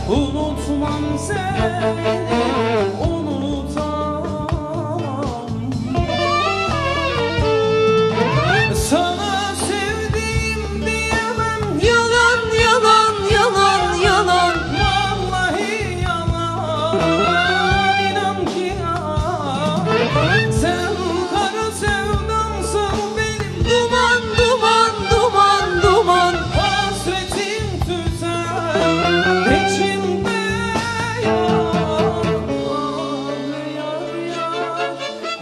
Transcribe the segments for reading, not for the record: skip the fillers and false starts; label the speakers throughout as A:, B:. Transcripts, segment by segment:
A: Unutmam seni, unutamam. Sana sevdiğim diyemem.
B: Yalan, yalan, yalan, yalan.
A: Vallahi yalan. İnan ki yalan. Sen kara sevdamsın benim.
B: Duman, duman, duman, duman.
A: Hasretim tüter içimde.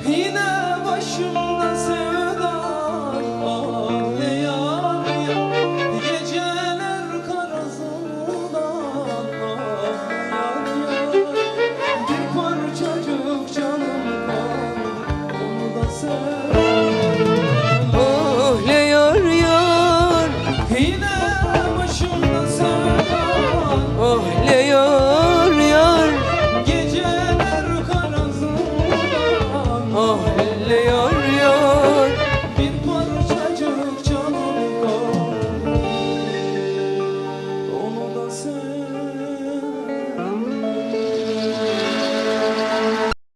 A: Yine başımda sevda, ah ne yar yar. Geceler karazından, ah ne yar yar. Bir parçacık canım kaldı, onu da sev.
B: Oh le yar yar.
A: Yine başımda sevda,
B: Oh le yar yar.
A: geceler karazından.
B: Oh le yar yar.